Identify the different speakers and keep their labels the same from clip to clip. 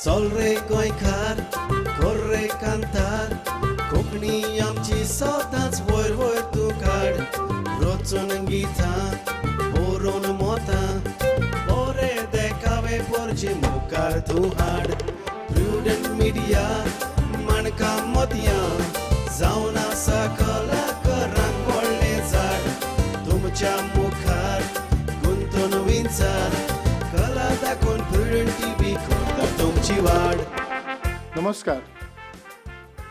Speaker 1: चल रे गोंयकार कर रे कांतार कोंकणी आमची सदांच वयर वयर तूं काड रचून गितां बरोवन मोतां बरे देखावे परचे मुखार तूं हाड प्रुडंट मिडिया माणकां मोतयां जावन आसा कलाकारांक व्हडलें झाड तुमच्या मुखार गुंतवणुकींचार कला दाखोवन प्रुडंट टीव्ही करता तुमची वाड.
Speaker 2: नमस्कार.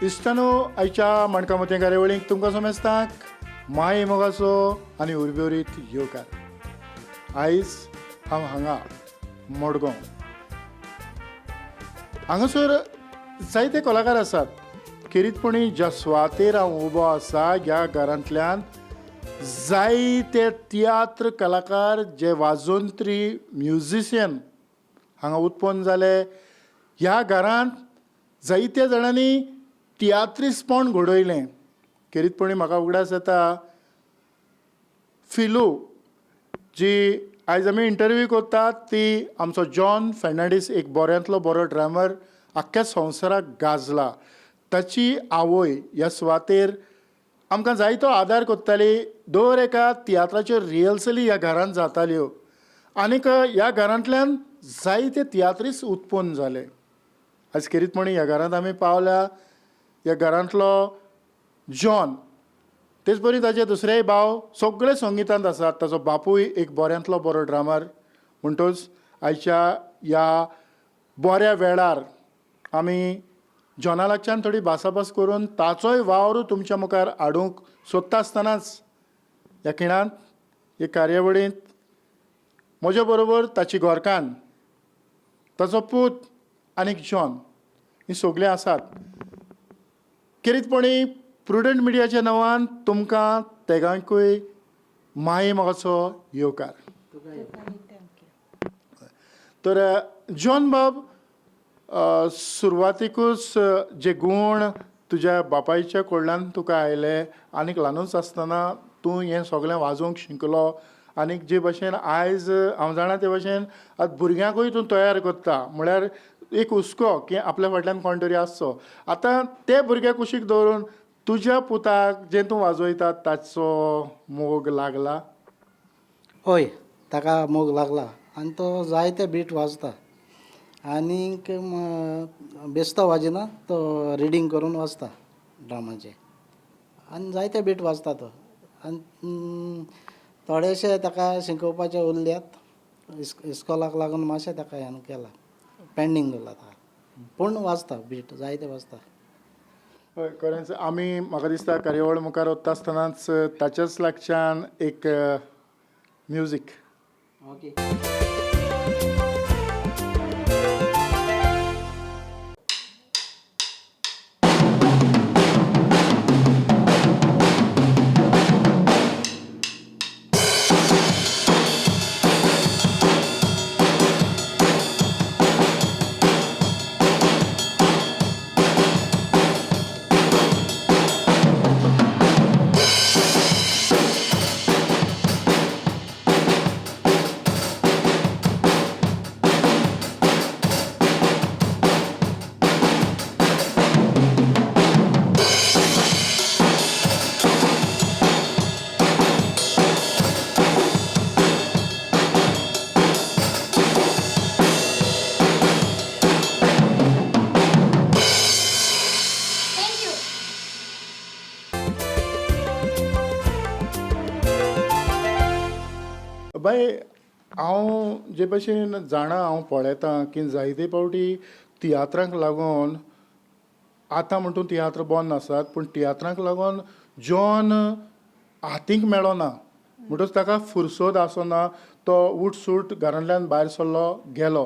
Speaker 2: इश्टानो, आयच्या मणकामती कार्यावळीक तुमकां समजताक माय मोगाचो आनी उर्बेवरीत येवकार. आयज हांव हांगा मडगांव हांगासर जायते कलाकार आसात. खेरीतपणी ज्या सुवातेर हांव उबो आसा ह्या घरांतल्यान जायते तियात्र कलाकार जे वाजोंत्री म्युझिशियन हांगा उत्पन्न जाले. ह्या घरांत जायत्या जाणांनी तियात्रिस्पण घडयलें. खेरीतपणी म्हाका उगडास येता फिलू जी आयज आमी इंटरव्यू करतात ती आमचो जॉन फेर्नांडीस, एक बऱ्यांतलो बरो ड्रामर, आख्ख्या संवसाराक गाजला. ताची आवय ह्या सुवातेर आमकां जायतो आदार करताली. दर एका तियात्राच्यो रिहर्सली ह्या घरांत जाताल्यो आनीक ह्या घरांतल्यान जायते तियात्रीस उत्पन्न जाले. आयज खेरीतपणी ह्या घरांत आमी पावल्या. ह्या घरांतलो जॉन, तेच बरी ताचे दुसरेय भाव सगळे संगितांत आसात. ताचो बापूय एक बऱ्यांतलो बरो ड्रामर. म्हणटच आयच्या ह्या बऱ्या वेळार आमी जॉना लागच्यान थोडी भासाभास करून ताचोय वावर तुमच्या मुखार हाडूंक सोदता आसतनाच ह्या खिणांत हे कार्यावळींत म्हजे बरोबर ताची घोरकान्न, ताचो पूत आनीक जॉन ही सगळीं आसात. खेरीतपणी प्रुडंट मिडियाच्या नांवान तुमकां तेगांकूय माये मोगाचो येवकार. तर जॉन बाब, सुरवातीकूच जे गूण तुज्या बापायच्या कडल्यान तुका आयले आनीक ल्हानूच आसतना तूं हें सगळें वाजोवंक शिकलो आनीक जे भशेन आयज हांव जाणा ते भशेन आतां भुरग्यांकूय तूं तयार करता. म्हळ्यार एक हुस्को की आपल्या फाटल्यान कोण तरी आसचो. आतां ते भुरगे कुशीक दवरून तुज्या पुताक जें तूं वाजयता ताचो मोग लागला?
Speaker 3: हय, ताका मोग लागला आनी तो जायते बीट वाजता. आनीक बेस्तो वाजना, तो रिडींग करून वाजता ड्रामाचे आनी जायते बीट वाजता तो. आनी थोडेशे ताका शिकोवपाचे उरल्यात. इस्कॉलाक लागून मातशें ताका हें केलां, पेंडींग दवरला ताका, पूण वाजता बीट जायते वाजता.
Speaker 2: हय, खरेंच आमी म्हाका दिसता कार्यावळ मुखार वता आसतनाच ताच्याच लागच्यान एक म्युजीक.
Speaker 3: ओके.
Speaker 2: बाय, हांव जे भशेन जाणा, हांव पळयतां की जायते फावटी तियात्रांक लागून आतां म्हणटून तियात्र बंद आसात, पूण तियात्रांक लागून जॉन हातीक मेळना. म्हणटच ताका फुरसत आसना. तो उठसूट घरांतल्यान भायर सरलो गेलो.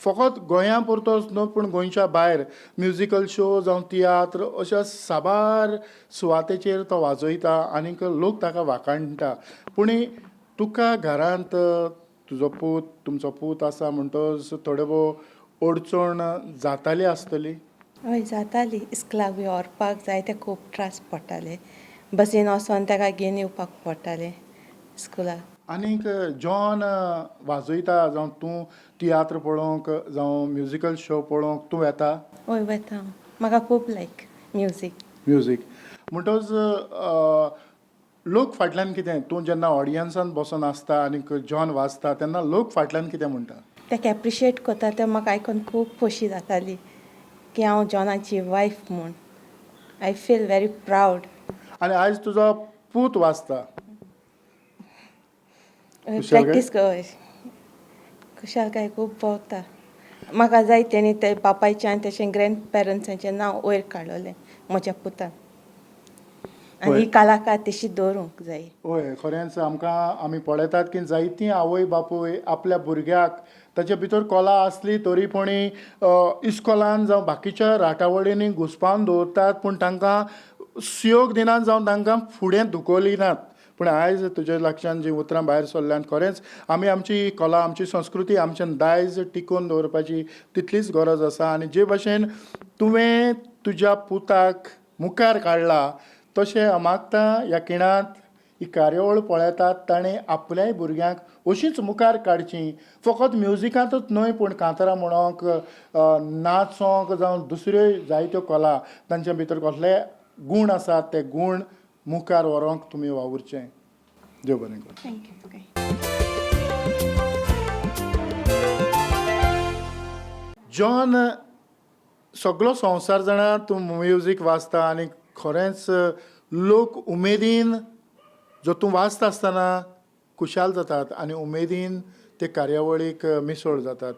Speaker 2: फकत गोंया पुरतोच न्हू, पूण गोंयच्या भायर म्युजिकल शो जावं तियात्र अशा साबार सुवातेचेर तो वाजयता आनीक लोक ताका वाखाणटा. पूण तुका घरांत तुमचो पूत आसा म्हणटच थोडे भोव अडचण जाताली आसतली?
Speaker 4: हय, जाताली. इस्कलाक बी व्हरपाक जायते खूब त्रास पडटाले. बसीन वचोन ताका घेवन येवपाक पडटालें स्कुलाक.
Speaker 2: आनीक जॉन वाजयता जावं तूं तियात्र पळोवंक जावं म्युजिकल शो पळोवंक तूं येता
Speaker 4: हय वता हांव. म्हाका खूब लायक म्युजीक.
Speaker 2: म्युजीक म्हणटच लोक फाटल्यान कितें तूं जेन्ना ऑडियन्सान बसून आसता आनीक जॉन वाजता तेन्ना लोक फाटल्यान कितें म्हणटा
Speaker 4: ताका एप्रिशिएट करता तें म्हाका आयकून खूब खोशी जाताली की हांव जॉनाची वायफ म्हूण. I feel very proud.
Speaker 2: आनी आयज तुजो पूत वाजता
Speaker 4: प्रॅक्टीस कर खुशालकाय खूब भोगता. म्हाका जाय तेणी ते बापायचें आनी तेचें ग्रँड पेरंट्सांचें नांव वयर काडलोलें म्हज्या पुतान. आनी ही कलाकार तशी दवरूंक जाय.
Speaker 2: हय खरेंच आमकां आमी पळयतात की जायतीं आवय बापूय आपल्या भुरग्याक ताचे भितर कला आसली तरी पूण इस्कॉलान जावं बाकीच्या राटावळींनी घुस्पावन दवरतात पूण तांकां सुयोग दिनात जावं तांकां फुडें धुकोली नात. पूण आयज तुज्या लक्षांत जीं उतरां भायर सरल्यान खरेंच आमी आमची कला आमची संस्कृती आमचें दायज टिकोवन दवरपाची तितलीच गरज आसा. आनी जे भाशेन तुवें तुज्या पुताक मुखार काडला तशें हांव मागता ह्या खिणांत ही कार्यावळ पळयतात ताणें आपल्याय भुरग्यांक अशीच मुखार काडची. फकत म्युजिकांतूच न्हय पूण कांतारां म्हणोंक नाचोंक जावं दुसऱ्यो जायत्यो कला तांचे भितर कसले गूण आसात ते गूण मुखार व्हरोंक तुमी वावुरचें. देव बरें करूं.
Speaker 4: थँक्यू.
Speaker 2: जॉन सगळो संवसार जाणा तूं म्युजीक वाजता आनी खरेंच लोक उमेदीन जो तूं वाजता आसतना खुशाल जातात आनी उमेदीन ते कार्यावळीक मिसळ जातात.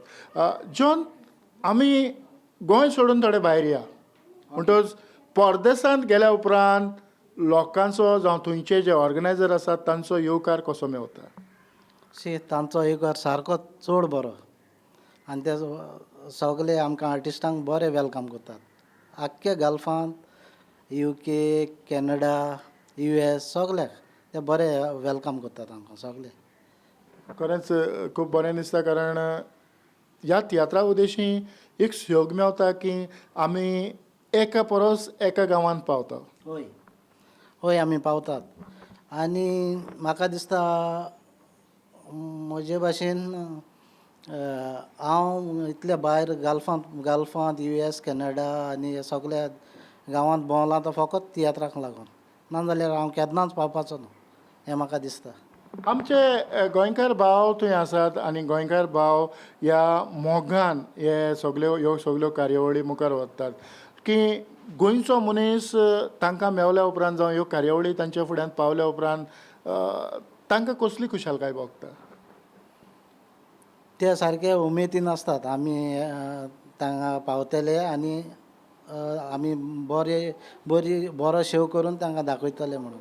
Speaker 2: जॉन आमी गोंय सोडून थोडे भायर या म्हणटच परदेसांत गेल्या उपरांत लोकांचो जावं थंयचे जे ऑर्गनायझर आसात तांचो येवकार कसो मेवता
Speaker 3: तांचो येवकार सारको चड बरो. आनी ते सगळे आमकां आर्टिस्टांक बरें वेलकम करतात. आख्ख्या गल्फांत UK कॅनडा US सगल्याक ते बरें वेलकम करतात आमकां सगळे.
Speaker 2: खरेंच खूब बरें दिसता कारण ह्या तियात्रा उदेशी एक सुयोग मेवता की आमी एका परस एका गांवांत पावता.
Speaker 3: हय हय आमी पावतात. आनी म्हाका दिसता म्हजे भाशेन हांव इतले भायर गल्फांत US कॅनडा आनी सगळ्या गांवांत भोंवलां तो फकत तियात्राक लागून. नाजाल्यार हांव केन्नाच पावपाचो ना हें म्हाका दिसता.
Speaker 2: आमचे गोंयकार भाव थंय आसात आनी गोंयकार भाव ह्या मोगान हे सगळ्यो कार्यावळी मुखार व्हरतात की गोंयचो मनीस तांकां मेवल्या उपरांत जावं ह्यो कार्यावळी तांच्या फुड्यान पावल्या उपरांत तांकां कसली खुशालकाय भोगता.
Speaker 3: ते सारके उमेदीन आसतात आमी तांकां पावतले आनी आमी बरो शो करून तांकां दाखयतले म्हणून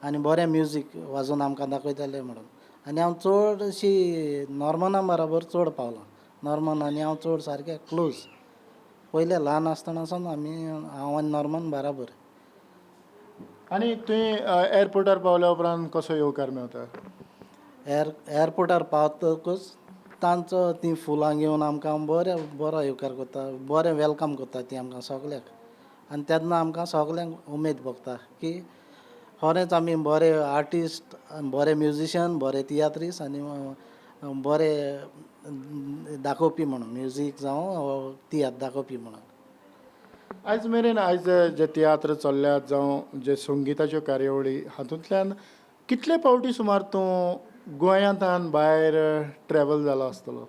Speaker 3: आनी बरें म्युजीक वाजोवन आमकां दाखयतले म्हणून. आनी हांव चड अशी नॉर्मना बरोबर चड पावलां. नॉर्मन आनी हांव चड सारके क्लोज. पयले ल्हान आसतनासून हांव आनी नॉर्मन बराबर.
Speaker 2: आनी थंय एअरपोर्टार पावल्या उपरांत कसो येवकार मेवता.
Speaker 3: एअरपोर्टार पावतकच तांचो ती फुलां घेवन आमकां बरो येवकार करता. बरें वेलकम करता ती आमकां सगल्याक. आनी तेन्ना आमकां सगल्यांक उमेद भोगता की खरेंच आमी बरे आर्टिस्ट बरे म्युजिशियन बरे तियात्रीस आनी बरें दाखोवपी म्हणून म्युजीक जावं तियात्र दाखोवपी म्हणून.
Speaker 2: आयज मेरेन आयज जे तियात्र चल्ल्यात जावं जे संगिताच्यो कार्यावळी हातूंतल्यान कितले फावटी सुमार तूं गोंयांतल्यान भायर ट्रॅवल जालो आसतलो.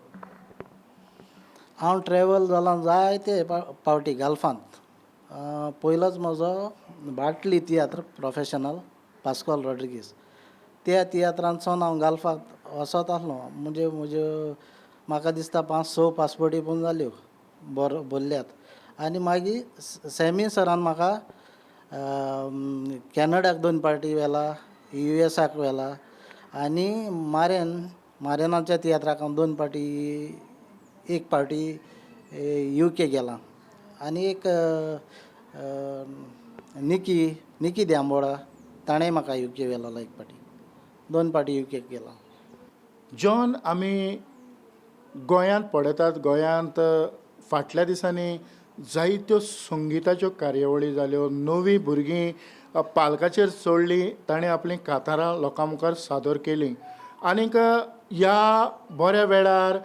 Speaker 3: हांव ट्रॅवल जालां जायते फावटी गल्फांत. पयलोच म्हजो बाटली तियात्र प्रोफेशनल पास्कॉल रॉड्रिगीस त्या तियात्रांतसून हांव गल्फांत वचत आसलो. म्हज्यो म्हाका दिसता 5-6 पासपोर्टी पूण जाल्यो भरल्यात. आनी मागीर सॅमी सरान म्हाका कॅनडाक 2 पार्टी व्हेला USAक व्हेला आनी मारेनाच्या तियात्राक हांव 2 पार्टी एक पार्टी UK गेला आनी एक निकी द्यामोळा ताणें म्हाका UK व्हेलो एक पार्टी 2 पार्टी UKक गेला.
Speaker 2: जॉन आमी गोंयांत पळयतात गोंयांत फाटल्या दिसांनी जायत्यो संगिताच्यो कार्यावळी जाल्यो. नवीं भुरगीं पालकाचेर चडलीं ताणें आपलीं कांतारां लोकां मुखार सादर केलीं आनीक ह्या बऱ्या वेळार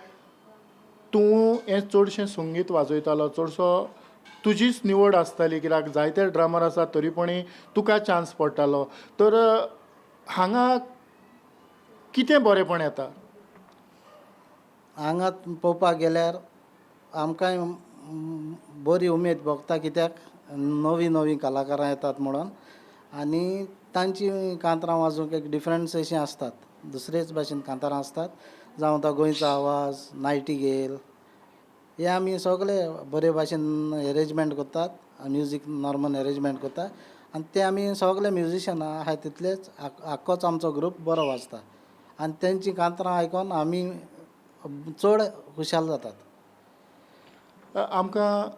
Speaker 2: तूं हें चडशें संगीत वाजयतालो चडसो तुजीच निवड आसताली कित्याक जायते ड्रामर आसात तरी पूण तुका चान्स पडटालो तर हांगा कितें बरेंपण येता
Speaker 3: हांगा पळोवपाक गेल्यार आमकांय बरी उमेद भोगता कित्याक नवीं नवीं कलाकारां येतात म्हणून आनी तांची कांतरां वाजोवंक एक डिफरंट अशीं आसतात दुसरेच भाशेन कांतारां आसतात जावं तो गोंयचो आवाज नायटिंगेल हे आमी सगळे बरे भाशेन अरेंजमेंट करतात म्युजीक नॉर्मल अरेंजमेंट करतात आनी ते आमी सगळे म्युजिशियन आहाय तितलेच आख्खोच आमचो ग्रूप बरो वाजता आनी तेंची कांतरां आयकोन आमी चड खुशाल जातात
Speaker 2: आमकां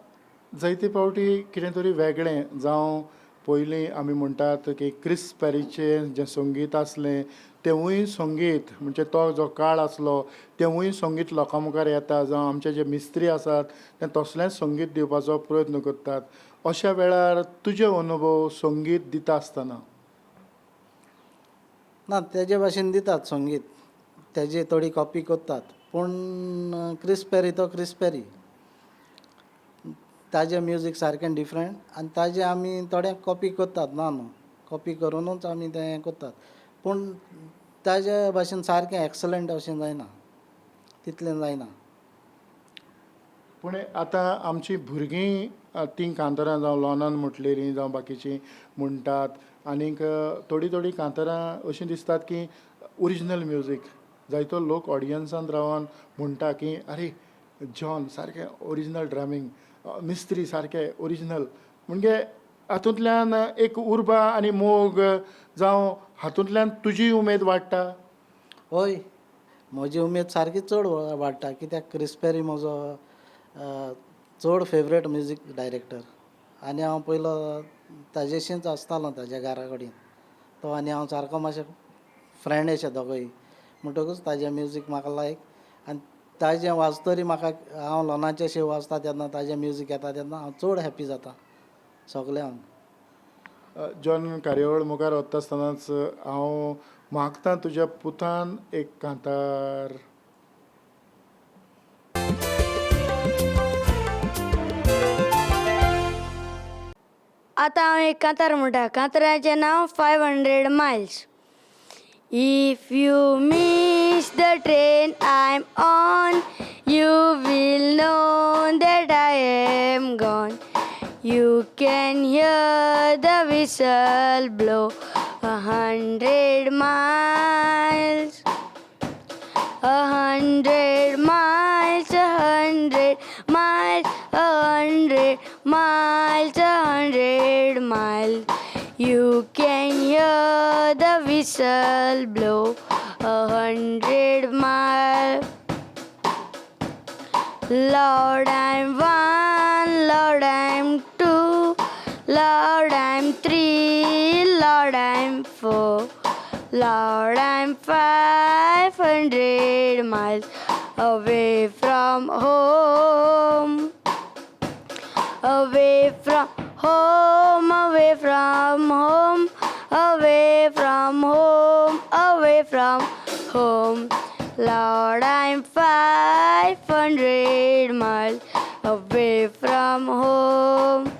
Speaker 2: जायते फावटी कितें तरी वेगळें जावं पयलीं आमी म्हणटात की क्रिस पॅरीचें जें संगीत आसलें तेवूय संगीत म्हणजे तो जो काळ आसलो तेवूय संगीत लोकां मुखार येता जावं आमचे जे मिस्त्री आसात ते तसलेंच संगीत दिवपाचो प्रयत्न करतात अशा वेळार तुजे अनुभव संगीत दिता आसतना
Speaker 3: ना तेजे भाशेन दितात संगीत तेजी थोडी कॉपी करतात पूण क्रिस पॅरी तो क्रिस पॅरी ताजें म्युजीक सारकें डिफरंट आनी ताजें आमी थोडें कॉपी करतात ना न्हू कॉपी करुनूच आमी तें करतात पूण ताजे भाशेन सारकें एक्सलंट अशें जायना तितलें जायना
Speaker 2: पूण आतां आमचीं भुरगीं तीं कांतारां जावं लॉनान म्हटलेलीं जावं बाकीचीं म्हणटात आनीक थोडीं कांतारां अशीं दिसतात की ओरिजिनल म्युजीक जायतो लोक ऑडियन्सान रावन म्हणटा की आरे जॉन सारकें ओरिजिनल ड्रामींग मिस्त्री सारकें ओरिजिनल म्हणजे हातूंतल्यान एक उर्बा आनी मोग जावं हातूंतल्यान तुजी उमेद वाडटा
Speaker 3: हय म्हजी उमेद सारकी चड वाडटा कित्याक क्रिस पॅरी म्हजो चड फेवरेट म्युजीक डायरेक्टर आनी हांव पयलो ताजेशींच आसतालो ताज्या घरा कडेन तो आनी हांव सारको मातशें फ्रेंड अशें दोगूय म्हणटकूच ताजें म्युजीक म्हाका लायक आनी ताजें वाजतरी म्हाका हांव लॉनाचे शे वाजता तेन्ना ताजें म्युजीक येता तेन्ना हांव चड हॅप्पी जाता सगळ्यांक
Speaker 2: जॉन कार्यावळ मुखार वता आसतनाच हांव मागतां तुज्या पुतान एक कांतार
Speaker 5: आतां हांव एक कांतार म्हणटा कांतराचें नांव 500 miles. If you miss the train I'm on, you will know that I am gone. You can hear the whistle blow 100 miles. 100 miles, 100 miles, 100 miles, 100 miles. You can hear the whistle blow 100 miles. Lord, I'm one, Lord, I'm two, Lord, I'm three, Lord, I'm four, Lord, I'm 500 miles away from home. Away from home, away from home, away from home, away from home. Lord, I'm 500 miles away from home.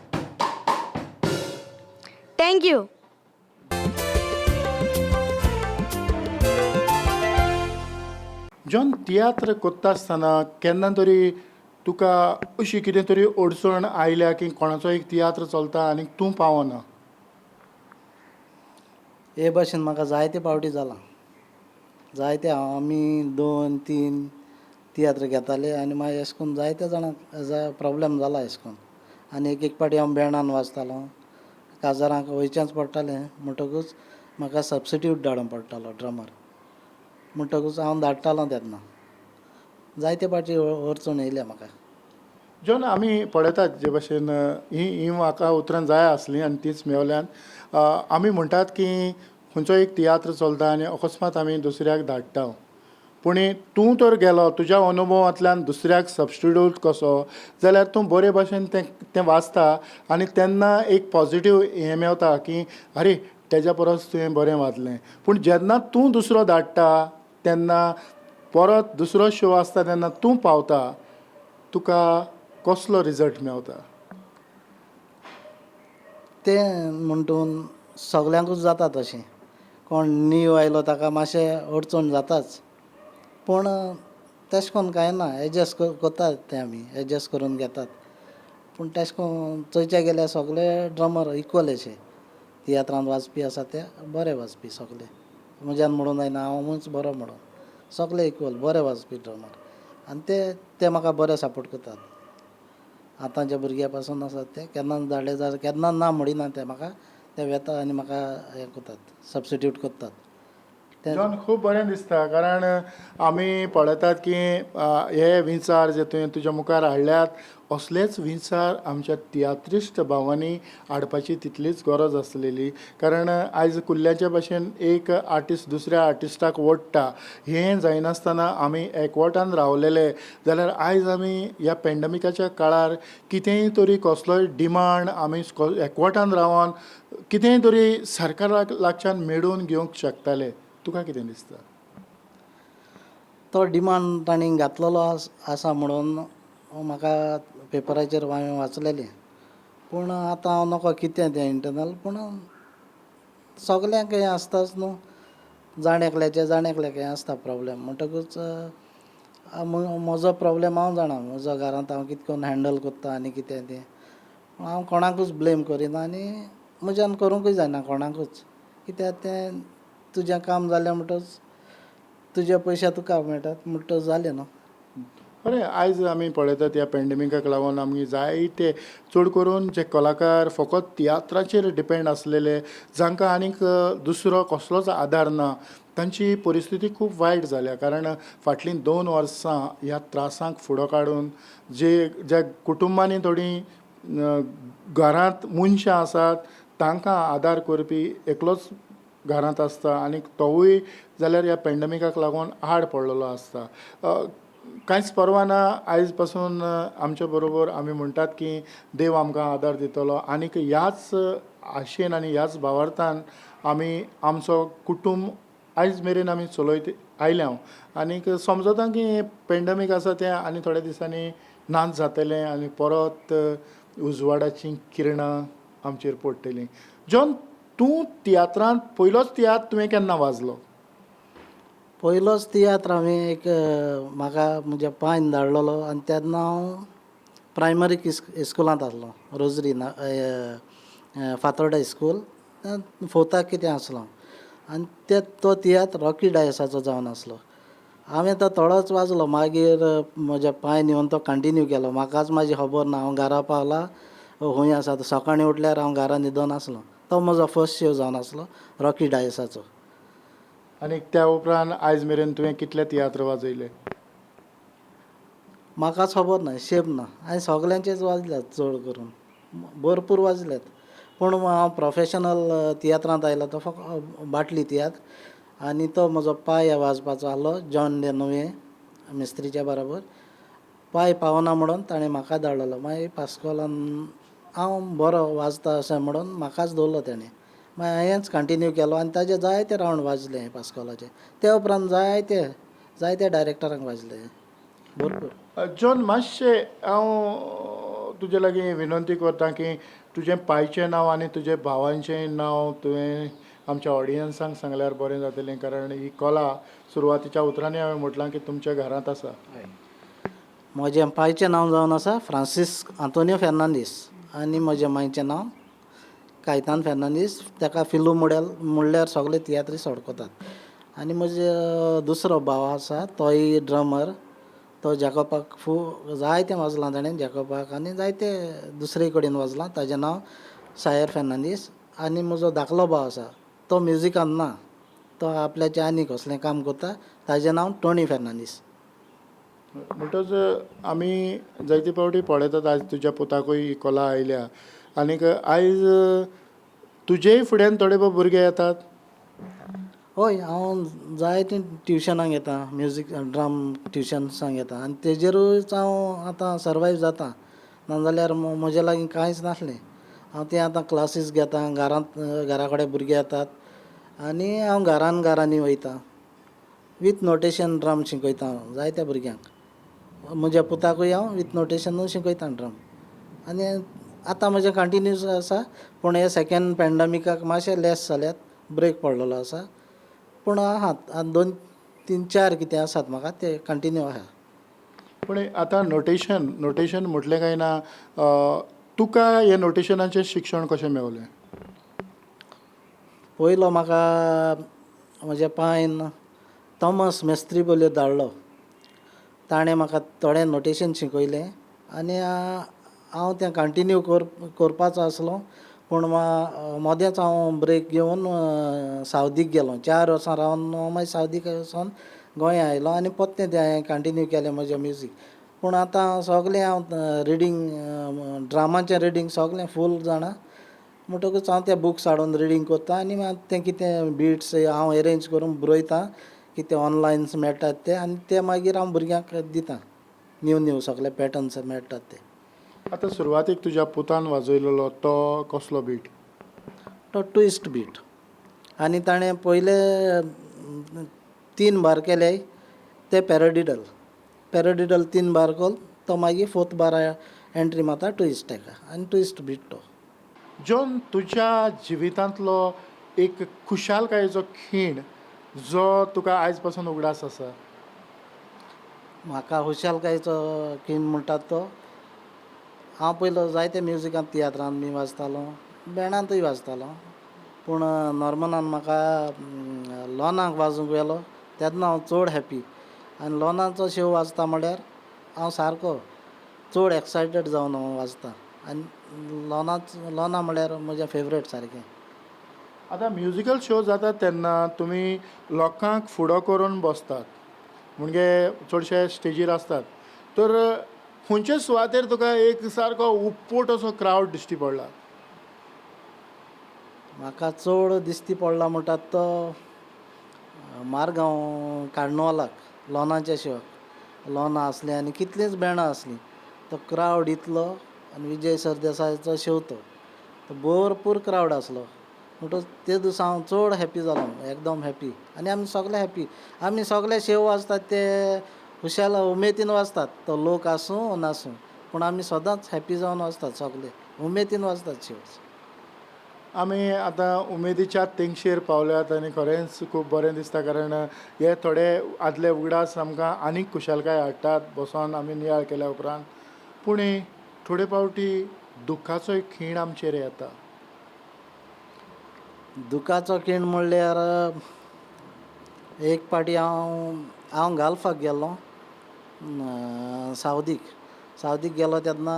Speaker 5: Thank you.
Speaker 2: John tiatr कोत्ता आसतना केन्ना तरी तुका अशी कितें तरी अडचण आयल्या की कोणाचो एक तियात्र चलता आनी तूं पावना
Speaker 3: हे भाशेन म्हाका जायते फावटी जाला जायते आमी 2-3 तियात्र घेताले आनी मागीर अशें करून जायते जाणांक प्रॉब्लेम जाला अशें करून आनी एक पाटी हांव बँडान वाजतालो काजारांक वयचेंच पडटालें म्हणटकूच म्हाका सबस्टिट्यूट धाडूंक पडटालो ड्रमर म्हणटकूच हांव धाडटालो तेन्ना जायते फावटी अडचण येयल्या म्हाका
Speaker 2: जॉन आमी पळयतात जे भाशेन ही म्हाका उतरां जाय आसलीं आनी तीच मेवल्यान आमी म्हणटात की खंयचो एक तियात्र चलता आनी अकस्मात आमी दुसऱ्याक धाडटा पूण तूं तर गेलो तुज्या अनुभवांतल्यान दुसऱ्याक सबस्टिट्यूट कसो जाल्यार तूं बरे भाशेन तें वाचता आनी तेन्ना एक पॉजिटीव हें मेवता की आरे तेज्या परस तुवें बरें वाजलें पूण जेन्ना तूं दुसरो धाडटा तेन्ना परत दुसरो शो आसता तेन्ना तूं पावता तुका कसलो रिजल्ट मेवता?
Speaker 3: तें म्हणटून सगल्यांकूच जाता तशें. कोण न्यू आयलो ताका मातशें अडचण जाताच. पूण तशें करून कांय ना, एडजस्ट करतात ते आमी, एडजस्ट करून घेतात. पूण तशें करून चंयचे गेल्यार सगळे ड्रमर इक्वल अशे. तियात्रांत वाजपी आसा ते बरे वाजपी सगळे. म्हज्यान म्हणून जायना, हांवूच बरो म्हणून. सगळे इक्वल बरे वाजपी ड्रमर. आनी ते म्हाका बरे सपोर्ट करतात. आतांच्या भुरग्यां पासून आसात ते, केन्ना धाडले जाल्यार केन्ना ना म्हणिना ते म्हाका. ते वेता आनी म्हाका हें करतात, सबस्टिट्यूट करतात. ते
Speaker 2: जॉन खूब बरें दिसता कारण आमी पळयतात की हे विचार जे तुवें तुज्या मुखार हाडल्यात असलेच विचार आमच्या तियात्रिस्ट भावांनी हाडपाची तितलीच गरज आसलेली. कारण आयज कुल्ल्याच्या भाशेन एक आर्टिस्ट दुसऱ्या आर्टिस्टाक ओडटा हें जायनासतना आमी एकवटान रावलेले जाल्यार आयज आमी ह्या पॅन्डमिकाच्या काळार कितेंय तरी कसलोय डिमांड आमी एकवटान रावन कितेंय तरी सरकाराक लागच्यान मेळोवन घेवंक शकताले. तुका कितें दिसता?
Speaker 3: तो डिमांड तांणी घातलेलो आसा म्हणून म्हाका पेपराचेर हांवें वाचलेलें. पूण आतां हांव नकळो कितें तें इंटरनल, पूण सगल्यांक हें आसताच न्हू. जाण एकल्याक हें आसता प्रॉब्लेम. म्हणटकूच म्हजो प्रॉब्लेम हांव जाणा. म्हजो घरांत हांव कितें करून हँडल करता आनी कितें तें. हांव कोणाकूच ब्लेम करिना आनी म्हज्यान करूंकूय जायना कोणाकूच. कित्याक तें तुजें काम जालें म्हणटच तुजे पयशे तुका मेळटात म्हणटच जालें न्हू.
Speaker 2: बरें, आयज आमी पळयतात ह्या पॅन्डमिकाक लागून आमी जायते चड करून जे कलाकार फकत तियात्राचेर डिपेंड आसलेले जांकां आनीक दुसरो कसलोच आदार ना तांची परिस्थिती खूब वायट जाल्या. कारण फाटलीं 2 वर्सां ह्या त्रासांक फुडो काडून ज्या कुटुंबांनी थोडीं घरांत मनशां आसात तांकां आदार करपी एकलोच घरांत आसता आनी तोवूय जाल्यार ह्या पॅन्डमिकाक लागून आड पडलेलो आसता. कांयच परवा ना आयज पासून आमच्या बरोबर आमी म्हणटात की देव आमकां आदार दितलो आनीक ह्याच आशेन आनी ह्याच भावार्थान आमी आमचो कुटूंब आयज मेरेन आमी चलयत आयल्या आनीक समजता की पॅन्डमीक आसा तें आनी थोड्या दिसांनी नाच जातलें आनी परत उजवाडाचीं किरणां आमचेर पडटलीं. जॉन, तूं तियात्रांत पयलोच तियात्र तुवें केन्ना वाजलो?
Speaker 3: पयलोच तियात्र हांवें एक म्हाका म्हज्या पायन धाडलेलो आनी तेन्ना हांव प्रायमरी इस्कुलांत आसलो, रोजरी फातोर्डा स्कूल. फोर्थाक कितें आसलो आनी तो तियात्र रॉकी डायसाचो जावन आसलो. हांवें तो थोडोच वाजलो, मागीर म्हज्या पायन येवन तो कंटिन्यू केलो. म्हाकाच म्हाजी खबर ना, हांव घरा पावला खंय आसा. सकाळीं उठल्यार हांव घरा न्हिदोन आसलो. तो म्हजो फर्स्ट शो जावन आसलो रॉकी डायसाचो.
Speaker 2: आनीक त्या उपरांत आयज मेरेन तुवें कितले तियात्र वाजयले?
Speaker 3: म्हाकाच खबर ना, हिशेब ना. हांवें सगल्यांचेच वाजल्यात चड करून, भरपूर वाजल्यात. पूण हांव प्रोफेशनल तियात्रांत आयलो तो फकत बाटली तियात्र आनी तो म्हजो पांय वाजपाचो आसलो जॉन नुवे मिस्त्रीच्या बरोबर. पांय पावना म्हणून ताणें म्हाका धाडलेलो. मागीर पास्कोलान हांव बरो वाजता अशें म्हणून म्हाकाच दवरलो तेणें. मागीर हांवेंच कंटिन्यू केलो आनी ताजे जायते रावंड वाजले पास्कोलाचे. ते उपरांत जायते डायरेक्टरांक वाजले भरपूर.
Speaker 2: जॉन, मातशें हांव तुजे लागीं विनंती करतां की तुजें पायचें नांव आनी तुजे भावांचें नांव तुवें आमच्या ऑडियन्सांक सांगल्यार बरें जातलें. कारण ही कला सुरवातीच्या उतरांनी हांवें म्हटलां की तुमच्या घरांत आसा.
Speaker 3: म्हजें पायचें नांव जावन आसा फ्रांसीस आंतोनियो फेर्नांदीस आनी म्हज्या मांयचें नांव कायतान फेर्नांदीस. ताका फिलू म्हणल्यार सगळे तियात्रीस्ट वळखतात. आनी म्हजो दुसरो भाव आसा तोय ड्रमर. तो जॅकोबाक जायतें वाजलां ताणें जॅकोबाक आनी जायते दुसरे कडेन वाजलां. ताजें नांव सायर फेर्नांदीस. आनी म्हजो धाकलो भाव आसा तो म्युजिकान ना, तो आपल्याचें आनी कसलें काम करता. ताजें नांव टोनी फेर्नांदीस.
Speaker 2: म्हणटच आमी जायते फावटी पळयतात आयज तुज्या पुताकूय ही कला आयल्या आनीक आयज तुजेय फुड्यान थोडे भुरगे येतात?
Speaker 3: हय, हांव जायते ट्युशनाक येता, म्युजीक ड्रम ट्युशन्सांक येता आनी तेजेरूच हांव आतां सर्वायव जाता. नाजाल्यार म्हजे लागीं कांयच नासलें. हांव तें आतां क्लासीस घेता, घरा कडेन भुरगे येतात आनी हांव घरांनी वयता. विथ नोटेशन ड्रम शिकयता हांव जायत्या भुरग्यांक. म्हज्या पुताकूय हांव विथ नोटेशन शिकयता ड्रम. आनी आतां म्हजें कंटिन्यूस आसा, पूण हे सेकेंड पॅन्डेमिकाक मातशें लेस जाल्यात, ब्रेक पडलेलो आसा. पूण आहात 2-3-4 कितें आसात म्हाका ते कंटिन्यू आहा.
Speaker 2: पूण आतां नोटेशन म्हटलें काय ना, तुका हे नोटेशनाचें शिक्षण कशें मेवलें?
Speaker 3: पयलो म्हाका म्हज्या पायन थॉमस मेस्त्री बोल्यो धाडलो. ताणें म्हाका थोडें नोटेशन शिकयलें आनी हांव तें कंटिन्यू करपाचो आसलो. पूण मोदेंच हांव ब्रेक घेवन सावदीक गेलो. 4 वर्सां रावन मागीर सावदीक वचोन गोंया आयलो आनी परतें तें हांवें कंटिन्यू केलें म्हजें म्युजीक. पूण आतां सगलें हांव रिडींग ड्रामाचें रिडींग सगलें फूल जाणा. म्हणटकूच हांव ते बुक्स हाडून रिडींग करता आनी तें कितें बिट्स हांव अरेंज करून बरयतां, कितें ऑनलायन मेळटात ते, आनी ते मागीर हांव भुरग्यांक दितां. न्यू सगळे पॅटर्न्स मेळटात ते.
Speaker 2: आतां सुरवातीक तुज्या पुतान वाजयलेलो तो कसलो बीट?
Speaker 3: तो ट्विस्ट बीट. आनी ताणें पयले 3 बार केले ते पॅरडिडल 3 बार कोल. तो मागीर 4th बार एंट्री मारता ट्विस्ट तेका आनी ट्विस्ट बीट तो.
Speaker 2: जॉन, तुज्या जिवितांतलो एक खुशालकायेचो खीण जो तुका आयज पासून उगडास आसा?
Speaker 3: म्हाका हुशालकायेचो खीण म्हणटात तो, हांव पयलो जायते म्युजिकांत तियात्रांत बी वाजतालो, बँडांतूय वाजतालो. पूण नॉर्मनान म्हाका लॉनाक वाजोवंक व्हेलो तेन्ना हांव चड हॅप्पी. आनी लॉनाचो शो वाजता म्हळ्यार हांव सारको चड एक्सायटेड जावन हांव वाजतां. आनी लॉना म्हळ्यार म्हजें फेवरेट सारकें.
Speaker 2: आतां म्युजिकल शो जाता तेन्ना तुमी लोकांक फुडो करून बसतात, म्हणजे चडशे स्टेजीर आसतात. तर खंयचे सुवातेर तुका एक सारको उप्पोट असो क्रावड दिश्टी पडला?
Speaker 3: म्हाका चड दिश्टी पडला म्हणटात तो मारगांव कार्नवालाक लॉनाच्या शोक. लॉना आसलें आनी कितलींच बँडां आसलीं. तो क्रावड इतलो आनी विजय सरदेसायाचो शो तो भरपूर क्रावड आसलो. म्हणटच ते दिसा हांव चड हॅप्पी जालो, एकदम हॅप्पी. आनी आमी सगळे हॅप्पी. आमी सगळे शो वाजतात ते खुशाल उमेदीन वाजतात, तो लोक आसूं वा नासूं, पूण आमी सदांच हॅप्पी जावन वाजतात, सगळे उमेदीन वाजतात शोज.
Speaker 2: आमी आतां उमेदीच्या तेंगशेर पावल्यात आनी खरेंच खूब बरें दिसता, कारण हे थोडे आदले उगडास आमकां आनीक खुशालकाय हाडटात बसोन आमी नियाळ केल्या उपरांत. पूण थोडे फावटी दुख्खाचोय खीण आमचेर येता.
Speaker 3: दुखाचो खीण म्हणल्यार एक पाटी हांव गाल्फाक गेल्लो सावदीक गेलो तेन्ना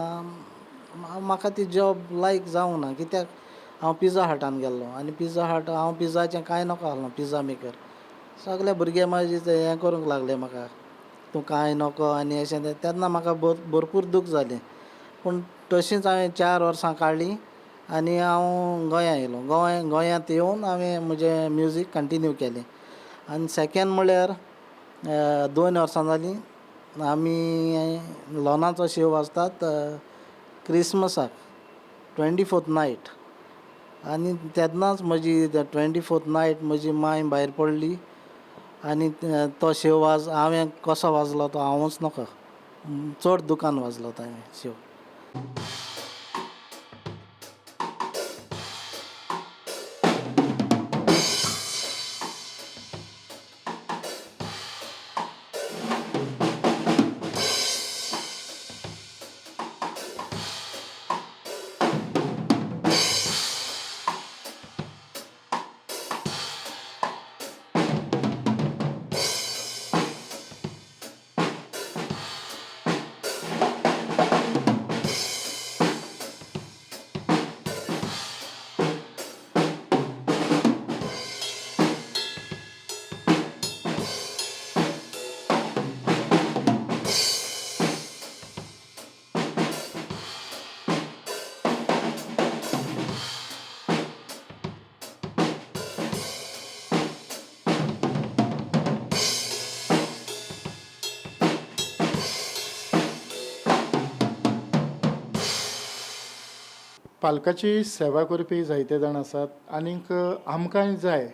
Speaker 3: म्हाका ती जॉब लायक जावंक ना. कित्याक हांव पिझ्झा हटान गेल्लो आनी पिझ्झा हट हांव पिझ्झाचें कांय नको आहलो, पिझ्झा मेकर. सगळे भुरगे म्हाजे हें करूंक लागले म्हाका, तूं कांय नको आनी अशें तें. तेन्ना म्हाका भरपूर दूख जालें. पूण तशींच हांवें 4 वर्सां काडलीं आनी हांव गोंया येयलो. गोंयांत येवन हांवें म्हजें म्युजीक कंटिन्यू केलें. आनी सेकेंड म्हणल्यार 2 वर्सां जालीं आमी लॉनाचो शो वाजतात क्रिसमसाक 24th नायट. आनी तेन्नाच म्हजी 24th नायट म्हजी माय भायर पडली आनी तो शो हांवें कसो वाजलो तो हांवूच नकळो. चड दुकान वाजलो तो हांवें शो. पालकाची सेवा करपी जायते जाण आसात. आनीक आमकांय जाय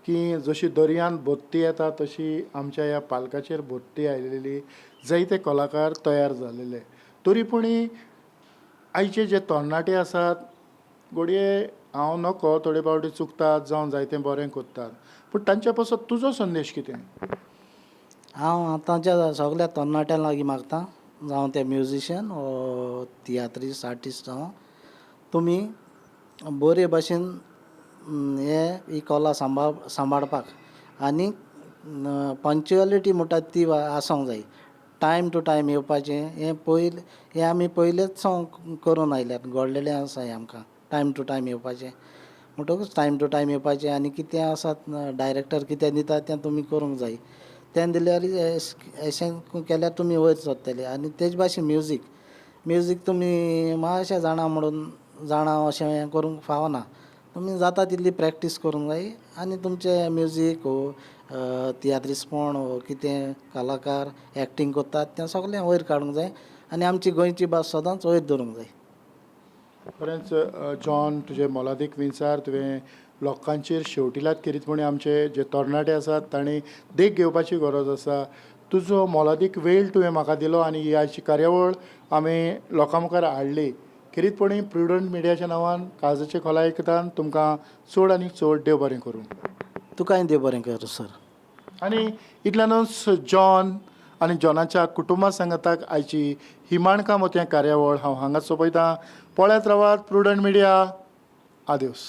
Speaker 2: की जशी दर्यान बोत्ती येता तशी आमच्या ह्या पालकाचेर बोत्ती आयलेली जायते कलाकार तयार जालेले. तरी पूण आयचे जे तरणाटे आसात घडये हांव नकळो थोडे फावटी चुकतात जावं जायतें बरें करतात, पूण तांच्या पासत तुजो संदेश कितें?
Speaker 3: हांव आतांच्या सगळ्या तरणाट्यां लागीं मागता, जावं ते म्युजिशियन ओ तियात्रीस्ट आर्टिस्ट जावं, तुमी बरे भाशेन ही कला सांबाळपाक आनी पंक्च्युअलिटी म्हणटा ती आसूंक जाय. टायम टू टायम येवपाचें हें आमी पयलेच करून आयल्यात, घडलेलें आसा हें आमकां. टायम टू टायम येवपाचें म्हणटकूच टायम टू टायम येवपाचें आनी कितें आसा डायरेक्टर कितें दिता तें तुमी करूंक जाय. तें दिल्यार अशें केल्यार तुमी वयर सरतले. आनी तेच भाशेन म्युजीक तुमी मातशें जाणा अशें हें करूंक फावना. तुमी जाता तितली प्रॅक्टीस करूंक जाय आनी तुमचें म्युजीक हो तियात्रीस्टपण हो कितें कलाकार एक्टींग करतात तें सगळें वयर काडूंक जाय आनी आमची गोंयची भास सदांच वयर दवरूंक जाय.
Speaker 2: खरेंच जॉन, तुजे मोलादीक विचार तुवें लोकांचेर शेवटिलात करीतपणी आमचे जे तरणाटे आसात तांणी देख घेवपाची गरज आसा. तुजो मोलादीक वेळ तुवें म्हाका दिलो आनी ही आयची कार्यावळ आमी लोकां मुखार हाडली. खरीतपणी प्रुडंट मिडियाच्या नांवान काळजाचे खोलायकतान तुमकां चड आनी चड देव बरें करूं.
Speaker 3: तुकांय देव बरें कर सर.
Speaker 2: आनी इतल्यानूच जॉन आनी जॉनाच्या कुटुंबा सांगताक आयची हिमाणकाम हो तें कार्यावळ हांव हांगाच सोंपयतां. पळयत रावात प्रुडंट मिडिया. आदिवस.